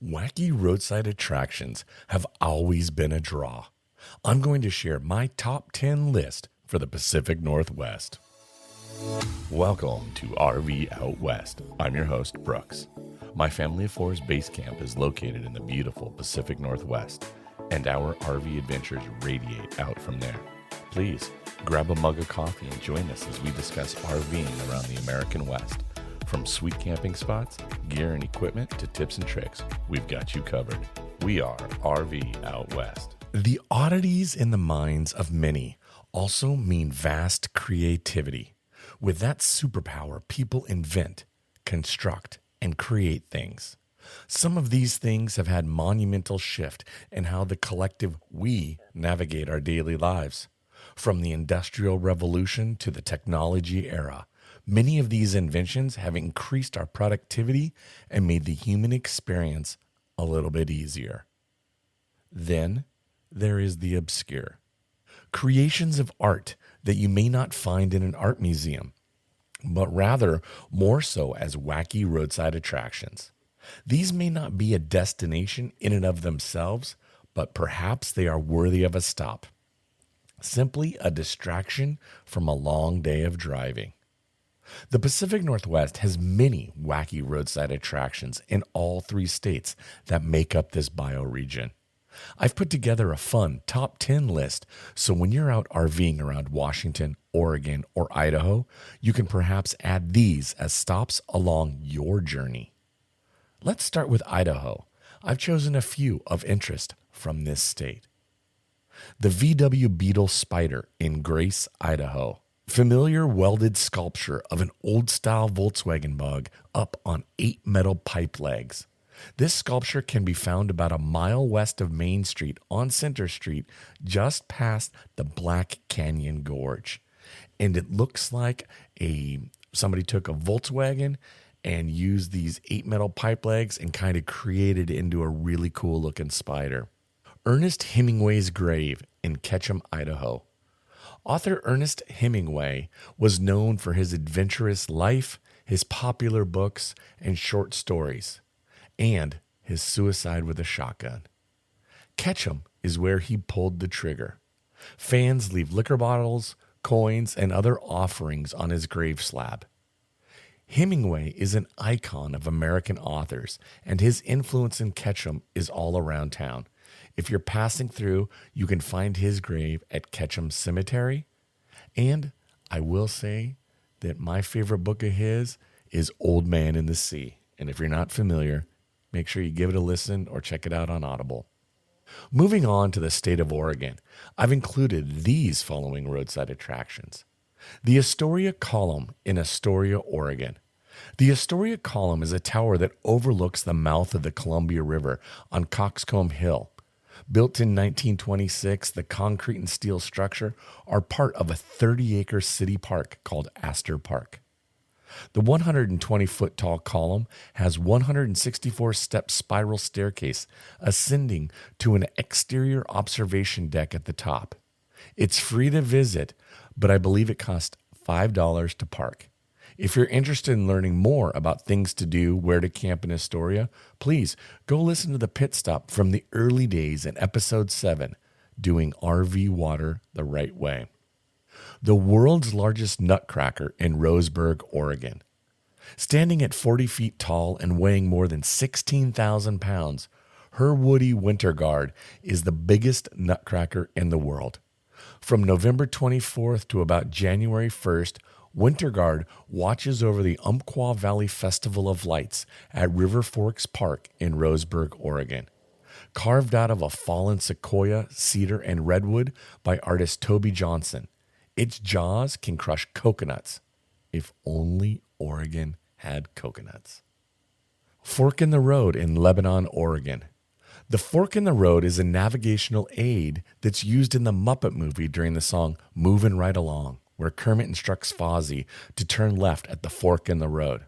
Wacky roadside attractions have always been a draw. I'm going to share my top 10 list for the Pacific Northwest. Welcome to RV Out West. I'm your host, Brooks. My Family of Four's base camp is located in the beautiful Pacific Northwest, and our RV adventures radiate out from there. Please grab a mug of coffee and join us as we discuss RVing around the American West. From sweet camping spots, gear and equipment, to tips and tricks, we've got you covered. We are RV Out West. The oddities in the minds of many also mean vast creativity. With that superpower, people invent, construct, and create things. Some of these things have had monumental shift in how the collective we navigate our daily lives. From the Industrial Revolution to the technology era, many of these inventions have increased our productivity and made the human experience a little bit easier. Then there is the obscure. Creations of art that you may not find in an art museum, but rather more so as wacky roadside attractions. These may not be a destination in and of themselves, but perhaps they are worthy of a stop. Simply a distraction from a long day of driving. The Pacific Northwest has many wacky roadside attractions in all three states that make up this bioregion. I've put together a fun top 10 list, so when you're out RVing around Washington, Oregon, or Idaho, you can perhaps add these as stops along your journey. Let's start with Idaho. I've chosen a few of interest from this state. The VW Beetle Spider in Grace, Idaho. Familiar welded sculpture of an old-style Volkswagen Bug up on 8 metal pipe legs. This sculpture can be found about a mile west of Main Street on Center Street, just past the Black Canyon Gorge. And it looks like somebody took a Volkswagen and used these 8 metal pipe legs and kind of created it into a really cool looking spider. Ernest Hemingway's grave in Ketchum, Idaho. Author Ernest Hemingway was known for his adventurous life, his popular books and short stories, and his suicide with a shotgun. Ketchum is where he pulled the trigger. Fans leave liquor bottles, coins, and other offerings on his grave slab. Hemingway is an icon of American authors, and his influence in Ketchum is all around town. If you're passing through, you can find his grave at Ketchum Cemetery. And I will say that my favorite book of his is Old Man in the Sea. And if you're not familiar, make sure you give it a listen or check it out on Audible. Moving on to the state of Oregon, I've included these following roadside attractions. The Astoria Column in Astoria, Oregon. The Astoria Column is a tower that overlooks the mouth of the Columbia River on Coxcomb Hill. Built in 1926, the concrete and steel structure are part of a 30-acre city park called Astor Park. The 120-foot tall column has 164-step spiral staircase ascending to an exterior observation deck at the top. It's free to visit, but I believe it costs $5 to park. If you're interested in learning more about things to do, where to camp in Astoria, please go listen to the pit stop from the early days in episode 7, Doing RV Water the Right Way. The world's largest nutcracker in Roseburg, Oregon. Standing at 40 feet tall and weighing more than 16,000 pounds, her woody winter guard is the biggest nutcracker in the world. From November 24th to about January 1st, Winter Guard watches over the Umpqua Valley Festival of Lights at River Forks Park in Roseburg, Oregon. Carved out of a fallen sequoia, cedar, and redwood by artist Toby Johnson, its jaws can crush coconuts. If only Oregon had coconuts. Fork in the Road in Lebanon, Oregon. The Fork in the Road is a navigational aid that's used in the Muppet movie during the song Movin' Right Along, where Kermit instructs Fozzie to turn left at the fork in the road.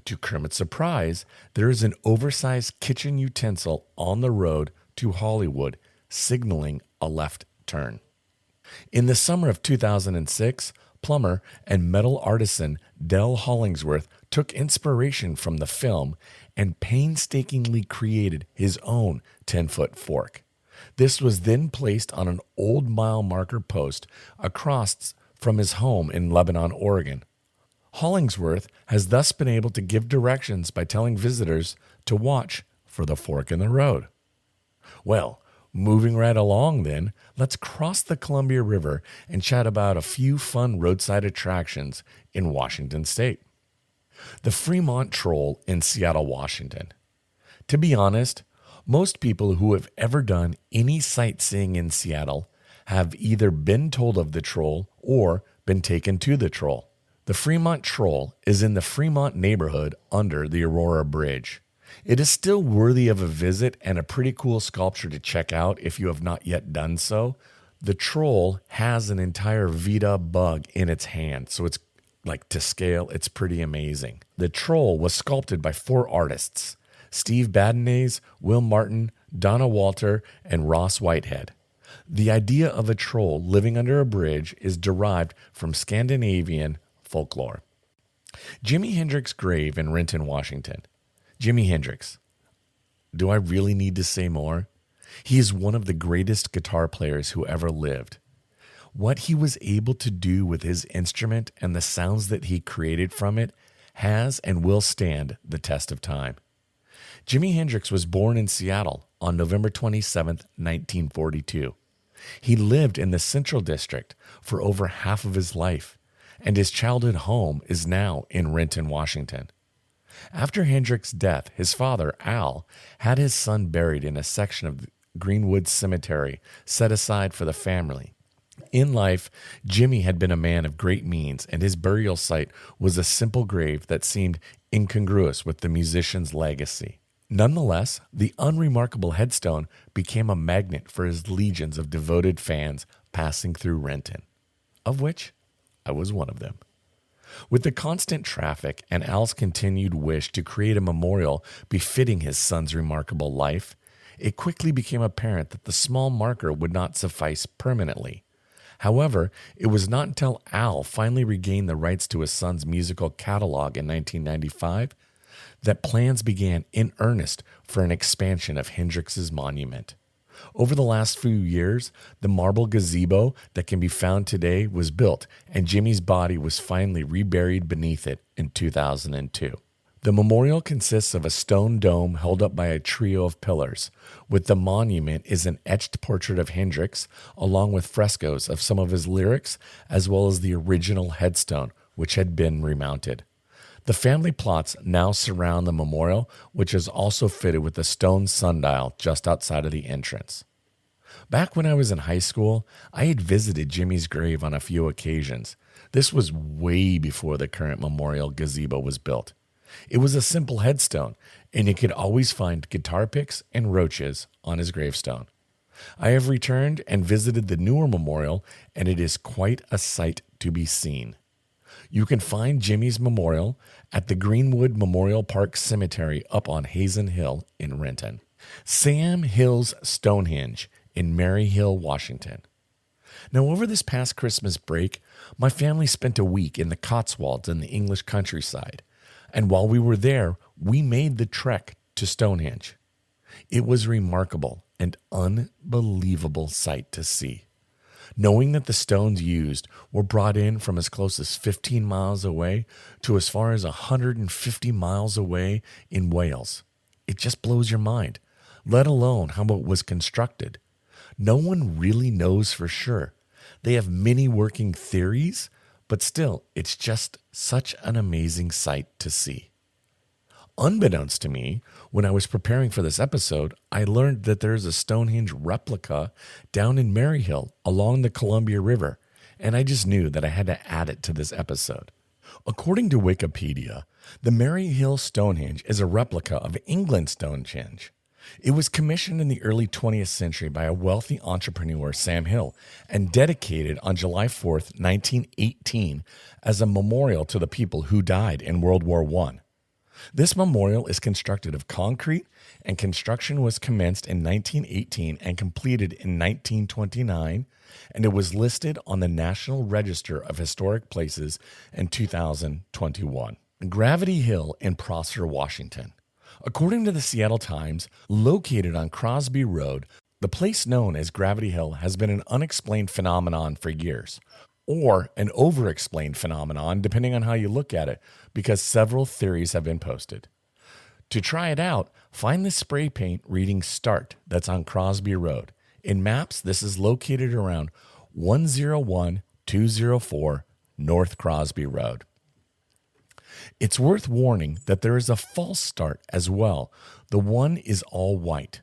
To Kermit's surprise, there is an oversized kitchen utensil on the road to Hollywood, signaling a left turn. In the summer of 2006, plumber and metal artisan Del Hollingsworth took inspiration from the film and painstakingly created his own 10-foot fork. This was then placed on an old mile marker post across from his home in Lebanon, Oregon. Hollingsworth has thus been able to give directions by telling visitors to watch for the fork in the road. Well, moving right along then, let's cross the Columbia River and chat about a few fun roadside attractions in Washington State. The Fremont Troll in Seattle, Washington. To be honest, most people who have ever done any sightseeing in Seattle have either been told of the troll or been taken to the troll. The Fremont Troll is in the Fremont neighborhood under the Aurora Bridge. It is still worthy of a visit and a pretty cool sculpture to check out if you have not yet done so. The troll has an entire Vita bug in its hand, so it's like to scale, it's pretty amazing. The troll was sculpted by 4 artists: Steve Badenese, Will Martin, Donna Walter, and Ross Whitehead. The idea of a troll living under a bridge is derived from Scandinavian folklore. Jimi Hendrix grave in Renton, Washington. Jimi Hendrix. Do I really need to say more? He is one of the greatest guitar players who ever lived. What he was able to do with his instrument and the sounds that he created from it has and will stand the test of time. Jimi Hendrix was born in Seattle on November 27, 1942. He lived in the Central District for over half of his life, and his childhood home is now in Renton, Washington. After Hendrix's death, his father, Al, had his son buried in a section of Greenwood Cemetery set aside for the family. In life, Jimi had been a man of great means, and his burial site was a simple grave that seemed incongruous with the musician's legacy. Nonetheless, the unremarkable headstone became a magnet for his legions of devoted fans passing through Renton, of which I was one of them. With the constant traffic and Al's continued wish to create a memorial befitting his son's remarkable life, it quickly became apparent that the small marker would not suffice permanently. However, it was not until Al finally regained the rights to his son's musical catalog in 1995 that plans began in earnest for an expansion of Hendrix's monument. Over the last few years, the marble gazebo that can be found today was built, and Jimi's body was finally reburied beneath it in 2002. The memorial consists of a stone dome held up by a trio of pillars. With the monument is an etched portrait of Hendrix, along with frescoes of some of his lyrics, as well as the original headstone, which had been remounted. The family plots now surround the memorial, which is also fitted with a stone sundial just outside of the entrance. Back when I was in high school, I had visited Jimi's grave on a few occasions. This was way before the current memorial gazebo was built. It was a simple headstone, and you could always find guitar picks and roaches on his gravestone. I have returned and visited the newer memorial, and it is quite a sight to be seen. You can find Jimi's memorial at the Greenwood Memorial Park Cemetery up on Hazen Hill in Renton. Sam Hill's Stonehenge in Mary Hill, Washington. Now, over this past Christmas break, my family spent a week in the Cotswolds in the English countryside. And while we were there, we made the trek to Stonehenge. It was a remarkable and unbelievable sight to see. Knowing that the stones used were brought in from as close as 15 miles away to as far as 150 miles away in Wales, it just blows your mind, let alone how it was constructed. No one really knows for sure. They have many working theories, but still, it's just such an amazing sight to see. Unbeknownst to me, when I was preparing for this episode, I learned that there is a Stonehenge replica down in Maryhill along the Columbia River, and I just knew that I had to add it to this episode. According to Wikipedia, the Maryhill Stonehenge is a replica of England's Stonehenge. It was commissioned in the early 20th century by a wealthy entrepreneur, Sam Hill, and dedicated on July 4th, 1918, as a memorial to the people who died in World War I. This memorial is constructed of concrete, and construction was commenced in 1918 and completed in 1929, and it was listed on the National Register of Historic Places in 2021. Gravity Hill in Prosser, Washington. According to the Seattle Times, located on Crosby Road, the place known as Gravity Hill has been an unexplained phenomenon for years, or an over-explained phenomenon depending on how you look at it, because several theories have been posted. To try it out, find the spray paint reading START that's on Crosby Road. In maps, this is located around 101204 North Crosby Road. It's worth warning that there is a false start as well. The one is all white.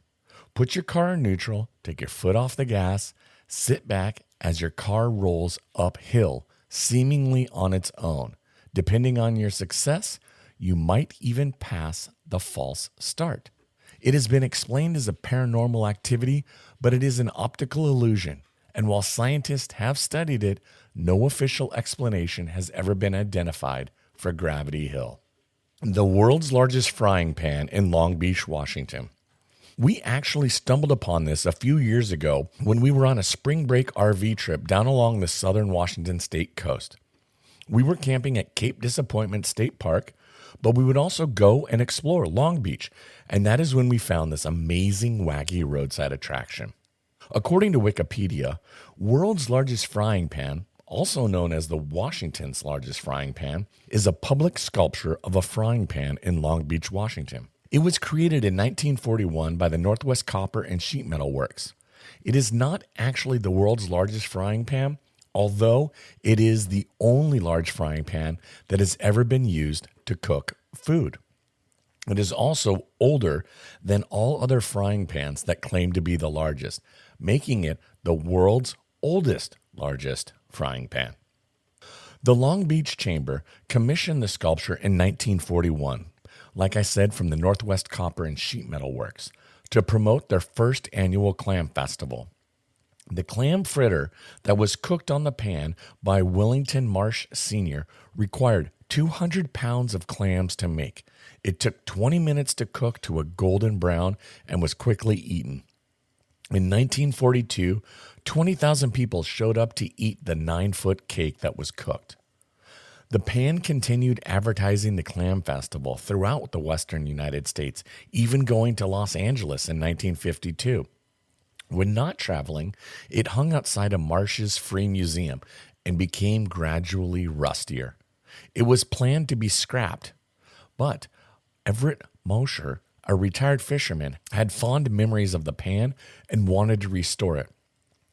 Put your car in neutral, take your foot off the gas, sit back as your car rolls uphill, seemingly on its own. Depending on your success, you might even pass the false start. It has been explained as a paranormal activity, but it is an optical illusion. And while scientists have studied it, no official explanation has ever been identified for Gravity Hill. The world's largest frying pan in Long Beach, Washington. We actually stumbled upon this a few years ago when we were on a spring break RV trip down along the southern Washington state coast. We were camping at Cape Disappointment State Park, but we would also go and explore Long Beach, and that is when we found this amazing Wacky Roadside attraction. According to Wikipedia, world's largest frying pan, also known as the Washington's largest frying pan, is a public sculpture of a frying pan in Long Beach, Washington. It was created in 1941 by the Northwest Copper and Sheet Metal Works. It is not actually the world's largest frying pan, although it is the only large frying pan that has ever been used to cook food. It is also older than all other frying pans that claim to be the largest, making it the world's oldest largest frying pan. The Long Beach Chamber commissioned the sculpture in 1941, like I said, from the Northwest Copper and Sheet Metal Works, to promote their first annual clam festival. The clam fritter that was cooked on the pan by Willington Marsh Sr. required 200 pounds of clams to make. It took 20 minutes to cook to a golden brown and was quickly eaten. In 1942, 20,000 people showed up to eat the 9-foot cake that was cooked. The pan continued advertising the clam festival throughout the western United States, even going to Los Angeles in 1952. When not traveling, it hung outside of Marsh's Free Museum and became gradually rustier. It was planned to be scrapped, but Everett Mosher, a retired fisherman, had fond memories of the pan and wanted to restore it.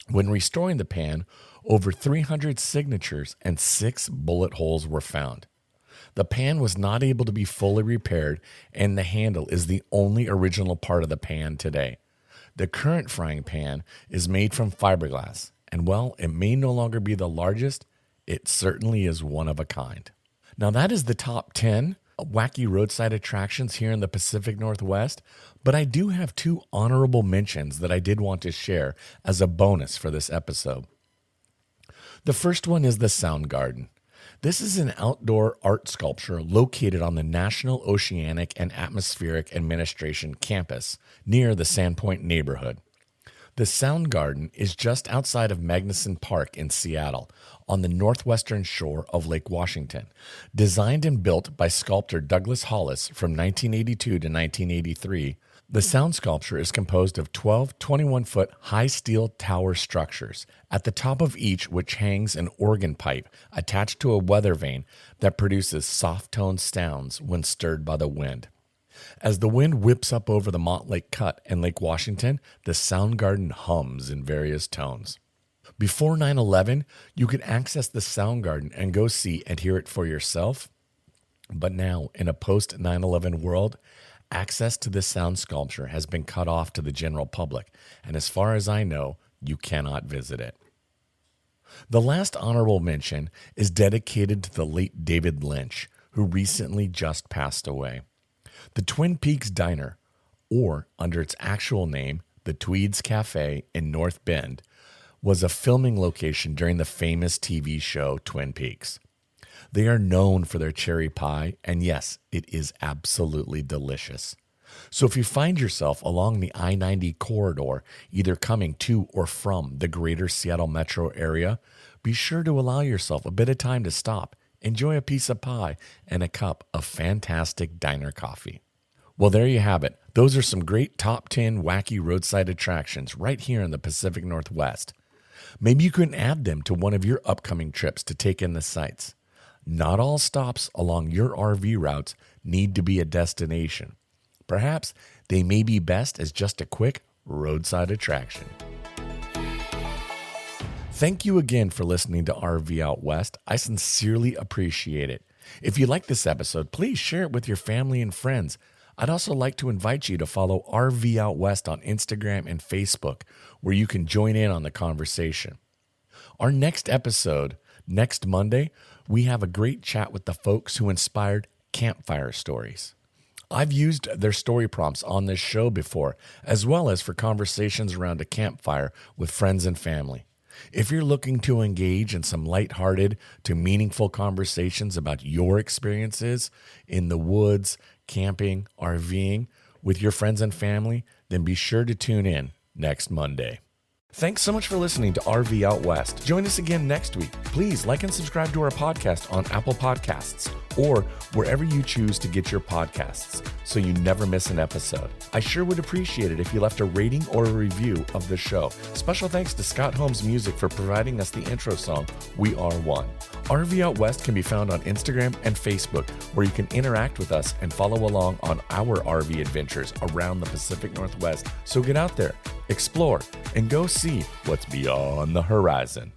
When restoring the pan, over 300 signatures and 6 bullet holes were found. The pan was not able to be fully repaired, and the handle is the only original part of the pan today. The current frying pan is made from fiberglass, and while it may no longer be the largest, it certainly is one of a kind. Now that is the top 10 wacky roadside attractions here in the Pacific Northwest, but I do have 2 honorable mentions that I did want to share as a bonus for this episode. The first one is the Sound Garden. This is an outdoor art sculpture located on the National Oceanic and Atmospheric Administration campus near the Sandpoint neighborhood. The Sound Garden is just outside of Magnuson Park in Seattle, on the northwestern shore of Lake Washington. Designed and built by sculptor Douglas Hollis from 1982 to 1983, the sound sculpture is composed of 12 21-foot high steel tower structures, at the top of each which hangs an organ pipe attached to a weather vane that produces soft-toned sounds when stirred by the wind. As the wind whips up over the Montlake Cut and Lake Washington, the Sound Garden hums in various tones. Before 9/11, you could access the Sound Garden and go see and hear it for yourself. But now, in a post-9/11 world, access to this sound sculpture has been cut off to the general public, and as far as I know, you cannot visit it. The last honorable mention is dedicated to the late David Lynch, who recently just passed away. The Twin Peaks Diner, or under its actual name, the Tweeds Cafe in North Bend, was a filming location during the famous TV show Twin Peaks. They are known for their cherry pie, and yes, it is absolutely delicious. So if you find yourself along the I-90 corridor, either coming to or from the greater Seattle metro area, be sure to allow yourself a bit of time to stop, enjoy a piece of pie, and a cup of fantastic diner coffee. Well, there you have it. Those are some great top 10 wacky roadside attractions right here in the Pacific Northwest. Maybe you can add them to one of your upcoming trips to take in the sights. Not all stops along your RV routes need to be a destination. Perhaps they may be best as just a quick roadside attraction. Thank you again for listening to RV Out West. I sincerely appreciate it. If you like this episode, please share it with your family and friends. I'd also like to invite you to follow RV Out West on Instagram and Facebook, where you can join in on the conversation. Our next episode, next Monday, we have a great chat with the folks who inspired campfire stories. I've used their story prompts on this show before, as well as for conversations around a campfire with friends and family. If you're looking to engage in some lighthearted to meaningful conversations about your experiences in the woods, camping, RVing with your friends and family, then be sure to tune in next Monday. Thanks so much for listening to RV Out West. Join us again next week. Please like and subscribe to our podcast on Apple Podcasts or wherever you choose to get your podcasts so you never miss an episode. I sure would appreciate it if you left a rating or a review of the show. Special thanks to Scott Holmes Music for providing us the intro song, We Are One. RV Out West can be found on Instagram and Facebook, where you can interact with us and follow along on our RV adventures around the Pacific Northwest. So get out there, explore, and go see what's beyond the horizon.